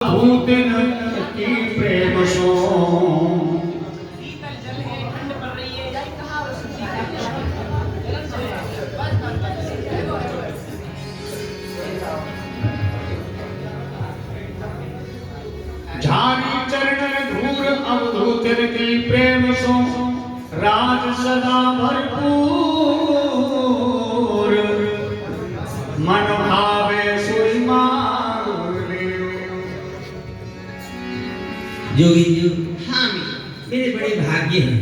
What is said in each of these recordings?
भूतन की प्रेम सो शीतल जल है, ठंड पड़ रही है, जाए कहाँ वो झारी चरण धूर अवधूतन की प्रेम सो राज सदा भरपूर मन भावे सुई जोगी जी, हाँ मेरे बड़े भाग्य हैं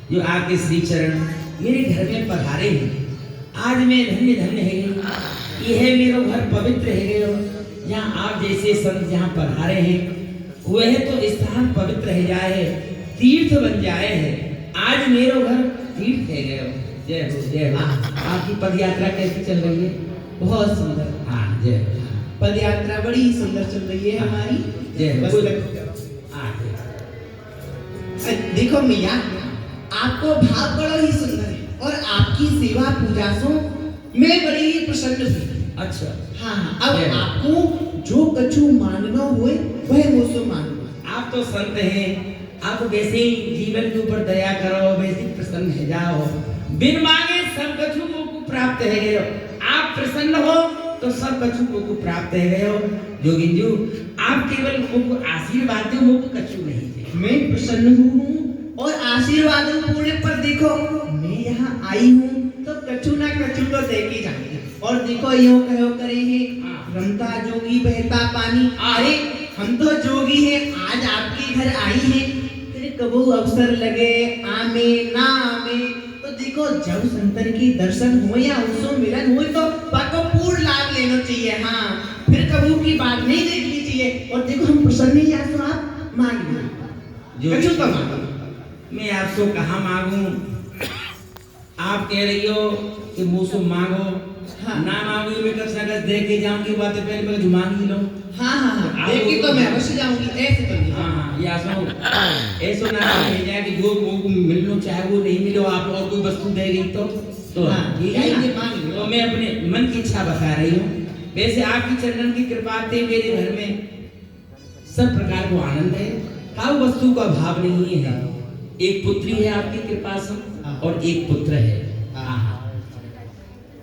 जो आपके श्री चरण मेरे घर में पधारे हैं। आज मैं धन्य धन्य है गई। यह मेरा घर पवित्र है गयो। जहाँ आप जैसे संत जहाँ पधारे हैं वह तो स्थान पवित्र है जाए है, तीर्थ बन जाए है। आज मेरा घर तीर्थ है गयो। जय हो जय हो। आपकी पद यात्रा कैसी चल रही है? बहुत सुंदर। हाँ जय हो। पद यात्रा बड़ी सुंदर चल रही है हमारी। जय हो। बस देखो मैया, आपको भाव बड़ा ही सुंदर है और आपकी सेवा पूजा से मैं बड़ी ही प्रसन्न हुई। अच्छा हाँ, अब आपको जो कछु मांगना हुए वह मुझसे मांगो। आप तो संत हैं, आप वैसे ही जीवन के ऊपर दया करो, वैसे ही प्रसन्न है जाओ। बिन मांगे सब कछु को प्राप्त है गयो। आप प्रसन्न हो तो सब कछु को प्राप्त है गयो। जोगिंदु, आप केवल मुझको आशीर्वाद दो, मुझको कछु नहीं दे। मैं प्रसन्न हूँ और आशीर्वाद पूरे पर देखो मैं यहाँ आई हूँ तो कछु ना कछु तो देके जाएंगे। और देखो यो कहो करे हैं रमता जोगी बहता पानी। अरे हम तो जोगी हैं, आज आपके घर आई हैं, फिर कबू अवसर लगे आमे ना आमे तो देखो जब संतन की दर्शन हो या उससे मिलन हो तो पाको पूर्ण लाभ लेना चाहिए। हाँ, फिर कबू की बात नहीं देखनी चाहिए। और देखो हम प्रसन्न ही तो आप मांग लो कछु तो मांगो। मैं आपसे कहाँ मांगू? आप कह रही हो कि मुझसे मांगो। हाँ। ना मांगू मैं कब सगस दे के जाऊंगी, बातें पहले मैं जो मांग ही लो। हाँ हाँ हाँ, देखी तो मैं अवश्य जाऊंगी, ऐसे तो नहीं। हाँ हाँ, या सो ऐसा ना मिल जाए कि जो मुझको मिलना चाहे वो नहीं मिले, आप और कोई वस्तु दे गई तो हाँ, ठीक है ये ना? मांग लो। तो मैं अपने मन की इच्छा बता रही हूँ। वैसे आपकी चरणन की कृपा से मेरे घर में सब प्रकार को आनंद है, काउ वस्तु का अभाव नहीं है। एक पुत्री है आपकी कृपा से और एक पुत्र है।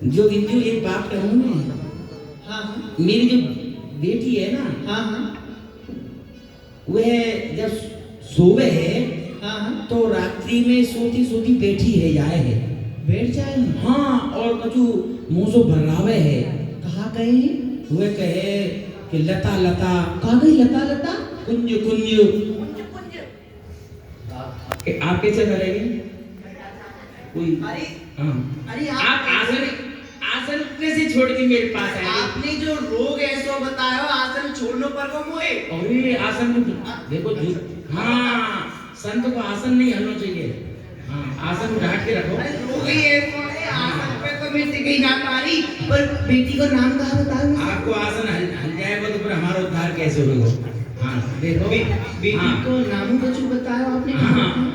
जो इंदु एक बात कहूँ मैं, हाँ मेरी जो बेटी है ना, हाँ हाँ वह जब सोवे है हाँ तो रात्रि में सोती सोती बैठी है जाए है, बैठ जाए। हाँ, और कछु मुंह से भरावे है। कहाँ गए? वह कहे कि लता लता, कहाँ गई लता लता? कुंज कुंज। आप कैसे करेंगे? कोई अरे हाँ, अरे आप आसन आसन कैसे छोड़ के मेरे पास आए? आपने जो रोग है सो बताया, आसन छोड़ने पर को मोए। अरे आसन में देखो हाँ, संत को आसन नहीं हलना चाहिए। हाँ, आसन उठा के रखो। अरे रोग ही है सो है, आसन पे तो मैं टिक ही ना पा रही। पर बेटी का नाम कहाँ बताओ? आपको आसन हल जाएगा तो फिर हमारा उद्धार कैसे होगा? हाँ देखो बेटी को नाम कछु बताया आपने? हाँ,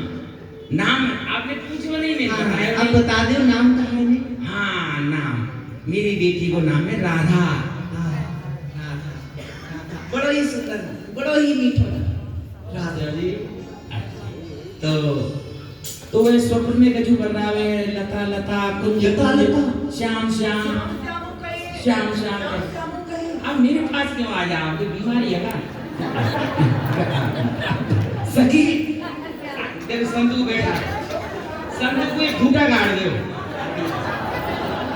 नाम आपने पूछा नहीं, मैंने बताया अब नहीं। बता दो नाम कहाँ है? हाँ, नाम मेरी बेटी को नाम है राधा। बड़ा ही सुंदर, बड़ा ही मीठा राधा जी। तो वह स्वप्न में कछु कर रहा है, लता लता कुंज लता कुंज, लता। श्याम श्याम श्याम श्याम। अब मेरे पास क्यों आ जाओ? कोई बीमारी है क्या? सखी तेरे संतू बैठा, संतू को एक घूंटा गाड़ दो।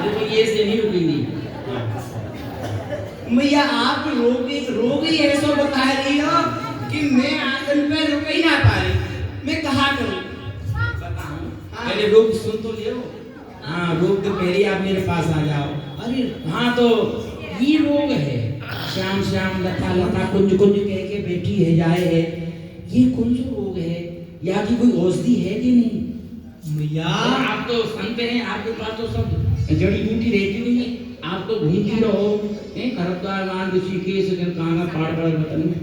देखो ये से नहीं रुकेंगी। मैया आप रोग ही ऐसा बता रही हो कि मैं आसन पे रुक ही ना पा रही। मैं कहाँ करूँ? बताऊं? पहले रोग सुन तो लियो। हाँ, रोग तो पहले आप मेरे पास आ जाओ। अरे हाँ, तो ये रोग है, श्याम श्याम लता लता कुंज कुंज कह के बैठी है जाए है, ये कौन सा रोग है? या कि कोई औषधि है कि नहीं? मैया आप तो संत हैं, आपके पास तो सब जड़ी बूटी रहती नहीं है। आप तो घूमती रहो, खरबदार मान ऋषिकेश कहाँ पहाड़ पर वतन में,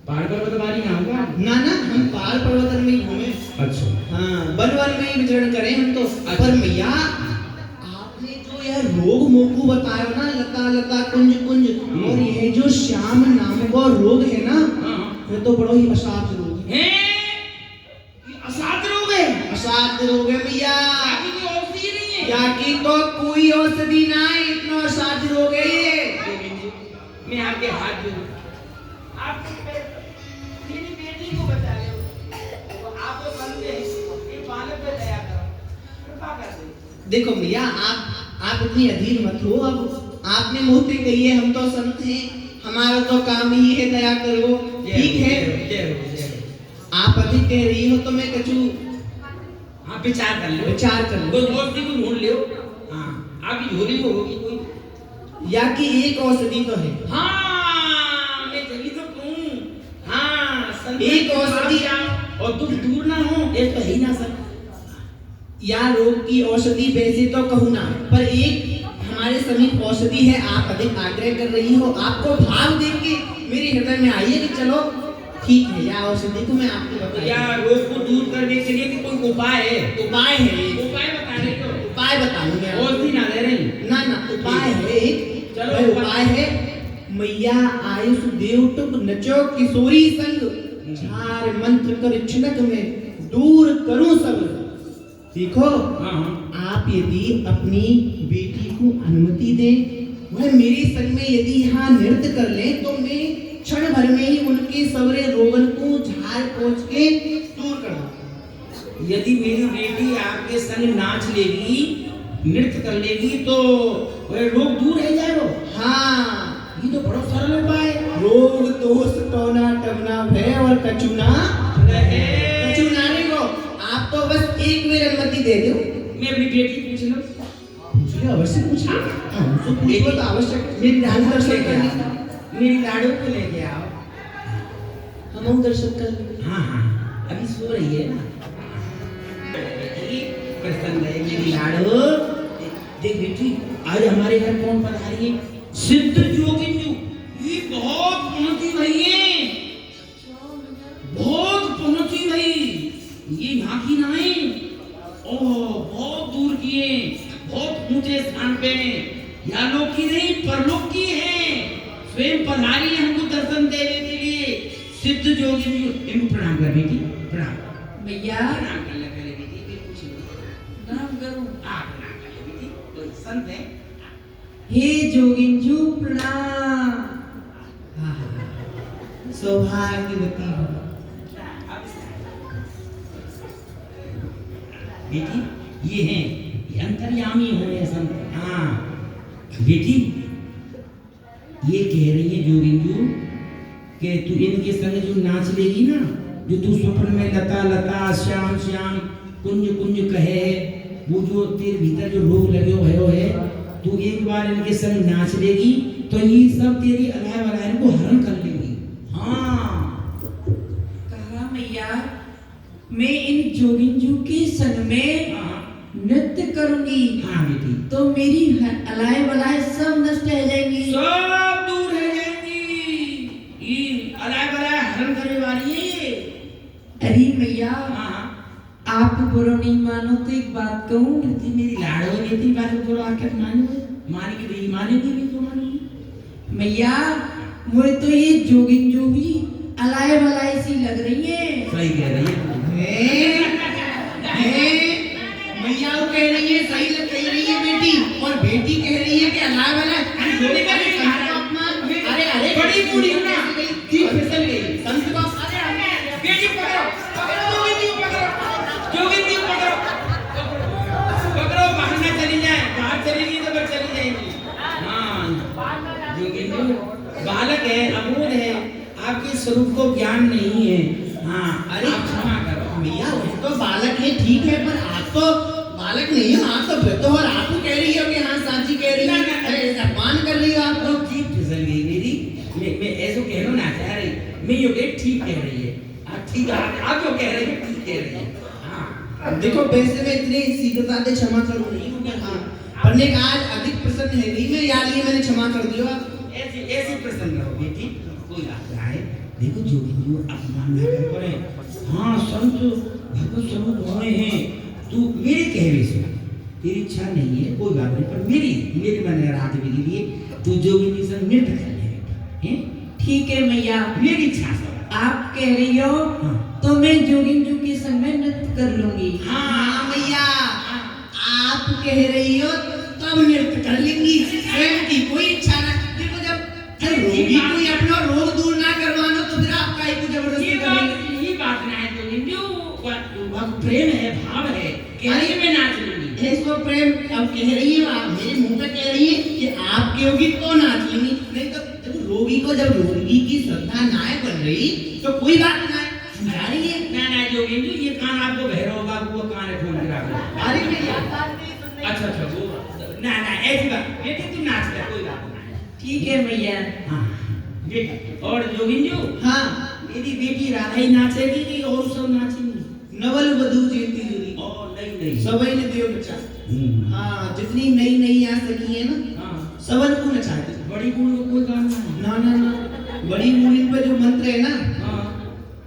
पहाड़ पर वतवारी यहाँ होगा ना ना, हम पहाड़ पर्वत में ही घूमे। अच्छा हाँ, वन वन में ही विचरण करें हम तो। पर मैया आपने जो यह रोग मोकू बतायो ना, लता लता कुंज कुंज, और यह जो श्याम नाम का रोग है ना, ये तो बड़ा ही असाध्य रोग है। ये असाध्य रोग है। असाध्य रोग है भैया, बाकी कोई औषधि नहीं है। या की तो कोई औषधि ना है, इतना असाध्य रोग है ये। मैं आपके हाथ जोड़ूं, आप मेरी बेटी को बचा लो, तो आप तो बनते हैं, ये बालक पे दया करो, कृपा कर दो। देखो भैया, आप इतनी अधीर मत हो। अब आपने मुहूर्ते कही है, हम तो संत हैं, हमारा तो काम ही है दया करो, ठीक है। आप अधिक कह रही हो तो मैं कछु हाँ विचार कर लो, विचार कर लो। कोई औषधि को ढूंढ लो। हाँ आपकी झोली में होगी कोई। या कि एक औषधि तो है। हाँ मैं तभी तो कहूँ, हाँ संत एक औषधि और तुम दूर ना हो, ये तो है ही ना सर। या रोग की औषधि वैसे तो कहूँ ना, पर एक हमारे समीप औषधि है। आप अधिक आग्रह कर रही हो, आपको भाव देख के मेरे हृदय में आई है कि चलो ठीक है, या औषधि को मैं आपको बता। या रोग को दूर करने के लिए कि कोई उपाय है? उपाय है, उपाय बता रहे हो? उपाय बताऊंगा। औषधि ना दे रही ना ना, उपाय है एक। चलो, वह उपाय है, मैया आयुष देव टुक नचो किशोरी संग, झार मंत्र कर छिनक में दूर करूं सब। देखो, आप यदि अपनी बेटी को अनुमति दें, वह मेरे संग में यदि यहाँ नृत्य कर ले, तो मैं क्षण भर में ही उनके सवरे रोगन को झाड़ पोंछ के दूर कर दूं। यदि मेरी बेटी आपके संग नाच लेगी, नृत्य कर लेगी, तो वह रोग दूर रह जाएगा। हाँ, ये तो बड़ा सरल उपाय है। रोग दोष टोना टवना भय और कचुना रहे। कचुना रे को आप तो बस एक बार अनुमति दे दो। मैं अपनी बेटी पूछ लूं। पूछिए, अवश्य पूछिए। हाँ, तो पूछो तो आवश्यक। मेरी ध्यान दर्शन करनी, मेरी लाडू को लेके आओ। हम दर्शन कर। हाँ हाँ अभी सो रही है ना। बेटी प्रसन्न है मेरी लाडू। देख बेटी, आज हमारे घर कौन पधारी है? सिद्ध जोगिंदु। ये बहुत पहुंची भई है, बहुत पहुंची भई। ये यहाँ की ना है, ओह बहुत दूर की है, बहुत ऊंचे स्थान पे है। यहाँ लोक की नहीं, परलोक की है। स्वयं पधारी है हमको दर्शन देने के लिए। सिद्ध जोगिंदु। इनको प्रणाम कर बेटी, प्रणाम। भैया प्रणाम कर ले पहले बेटी, फिर कुछ नहीं। प्रणाम करूं। आप प्रणाम कर ले बेटी, कोई संत है। हे जोगिंजू प्रणाम। सौभाग्यवती हो। बेटी ये हैं, ये अंतर्यामी हो ये संत। हाँ बेटी, ये कह रही है जोगिंदु कि तू इनके संग जो नाच लेगी ना, जो तू स्वप्न में लता लता श्याम श्याम कुंज कुंज कहे, वो जो तेरे भीतर जो रोग लगे भयो है, तू एक बार इनके संग नाच लेगी तो ये सब तेरी अलाय वलाय को हरण कर लेगी। हाँ कहा मैया, मैं इन जोगिंजू के संग में नृत्य करूंगी। हाँ बेटी, तो मेरी अलाय बलाय सब नष्ट हो जाएंगी, सब दूर रह जाएंगी। ये अलाय बलाय हरण करने वाली है ये। अरे मैया, हाँ आप बुरा नहीं मानो तो एक बात कहूँ। बेटी मेरी लाडो बेटी बात को आकर मानो, मानेगी नहीं मानेगी भी तो मानेगी। मैया, मुझे तो ये जोगिंजू भी अलाय बलाय सी लग रही है। सही कह रही है। मैया वो कह रही है, सही लग कह रही है बेटी, और बेटी कह रही है कि अल्लाह वाला। अरे अरे बड़ी बूढ़ी ना, ठीक फिसल गई। संत को बेटी पकड़ो, पकड़ो जोगिंदु, पकड़ो जोगिंदु, पकड़ो पकड़ो, बाहर ना चली जाए। बाहर चलेगी तो फिर चली जाएगी। हाँ जोगिंदु बालक है, अबोध है, आपके स्वरूप को ज्ञान नहीं है। हाँ अरे आप क्षमा करो। भैया, वो तो बालक है, ठीक है, पर आप तो बालक नहीं हो, आप तो वृद्ध हो, और आप तो कह रही हो कि हाँ साची कह रही है। अरे अपमान कर रही हो आप तो। ठीक फिसल गई मेरी। मैं ऐसे कहना ना चाह रही, मैं ये ठीक कह रही है। ठीक है, आप जो कह रहे हैं ठीक कह रही है। हाँ देखो, वैसे मैं इतनी शीघ्रता से क्षमा करूँ नहीं हूँ मैं। हाँ, पर ने आज अधिक प्रसन्न है नहीं मैं, यार ये मैंने क्षमा कर दिया। ऐसे ऐसे प्रसन्न रहो बेटी, कोई बात ना है। देखो जोगिंदु अपमान ना कर पड़े। हाँ संत भगवत स्वरूप हुए हैं, तू मेरे कहने से तेरी इच्छा नहीं है कोई बात नहीं, पर मेरी मन रात मेरे लिए तू जोगिनी के संग नृत्य कर ले हैं। ठीक है मैया, मेरी इच्छा से आप कह रही हो हाँ। तो मैं जोगिंदू के संग में नृत्य कर लूंगी। हाँ भैया, आप कह रही हो तब नृत्य कर लेंगी, स्वयं की कोई इच्छा ना। देखो जब रोगी कोई अपना रोग दूर ना करवाना तो फिर आप काहे को जबरदस्ती करेंगे। ये बात ना है जोगिंदू, प्रेम है, भाव है, कहने में नाच लूंगी। इसको प्रेम अब कह रही है, आप मेरे मुंह पे कह रही है कि आप कहोगी तो नाच लेंगी, नहीं तो जब रोगी को जब रोगी की श्रद्धा ना बन रही तो कोई बात ना समझा रही है। ना जोगिंदू, ये कान आपको भैरव बाबू को कान है फोन करा के। अरे भैया अच्छा वो ना ऐसी बात बेटी तू नाच ले, कोई बात नहीं। ठीक है मैया। हाँ बेटी, और जोगिंदू हाँ, मेरी बेटी राधा ही नाचेगी कि और सब नाचेंगी? नवल वधू जयंती जुरी और नहीं सबई ने देव बचा। हाँ, जितनी नई नई आ सकी है ना हाँ, सबन को नचाते। बड़ी बूढ़ी को कोई काम नहीं। ना बड़ी बूढ़ी पे जो मंत्र है ना, हाँ,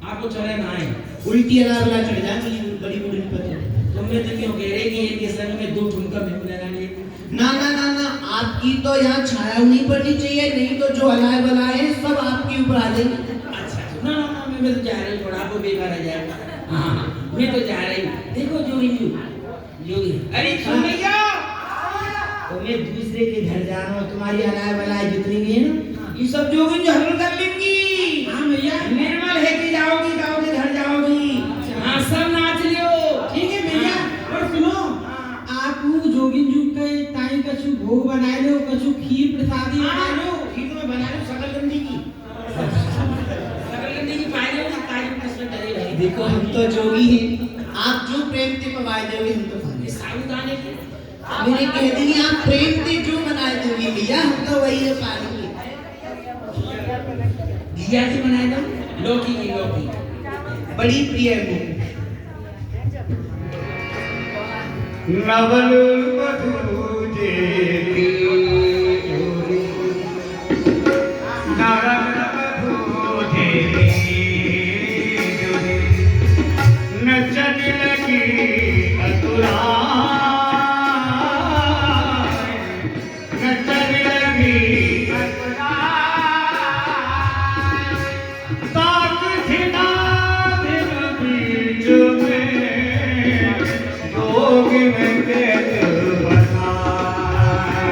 आपको चले ना आए। उल्टी अलावला चढ़ जाती है बड़ी बूढ़ी पे तो। तुमने तो क्यों कह रहे कि इनके संग में दो ठुमका में लगाने? ना आपकी तो यहाँ छाया नहीं पड़नी चाहिए, नहीं तो जो हलाए बलाए हैं सब आपके ऊपर आ जाएंगे। अच्छा ना मैं तो जा रही हूँ, थोड़ा आपको बेकार आ जाएगा। हाँ मैं तो जा रही हूँ। देखो जोगिंदू, अरे सुन भैया, तो मैं दूसरे के घर जा रहा हूँ, तुम्हारी हलाए बलाए जितनी भी है ना ये सब जोगिंदू हल कर लेंगी। हाँ भैया, निर्मल है कि जाओगी गाँव के घर जाओगी। हाँ सब नाच लियो, ठीक है भैया। और सुनो, आप जोगिंदू के टाइम कछु भोग बनाए लो, कछु खीर प्रसादी बनाए लो। खीर तो मैं बना लूँ सकलगंदी की, सकलगंदी की पाए लो ताजी किस्मत डरे भाई। देखो हम तो जोगी हैं, आप जो प्रेम से पवाए दोगे हम तो खाएंगे। साबुदाने की मैंने कह दी आप प्रेम से जो बनाए दोगे भैया हम तो वही पाएंगे। घिया की बनाए दो, लौकी की लौकी बड़ी प्रिय है नवल वधू जेती जोरी, नवल वधू जेती जोरी, नचन लगी अतुराय, नचन लगी अतुराय, ताक थिना दिन बीच में जोगी में कैद बनाए।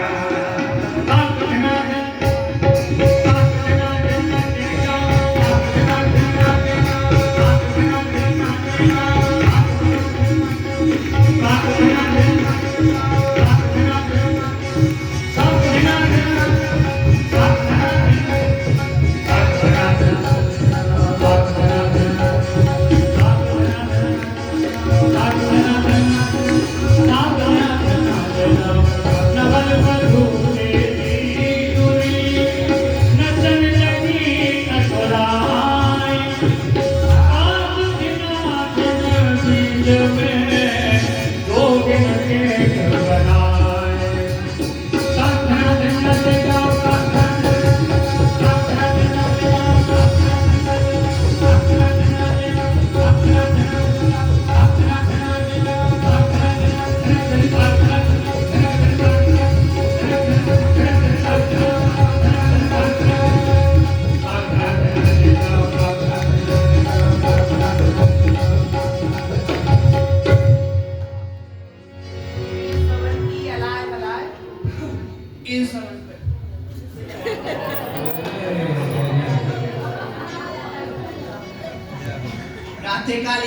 ताक थिना रात्रि काल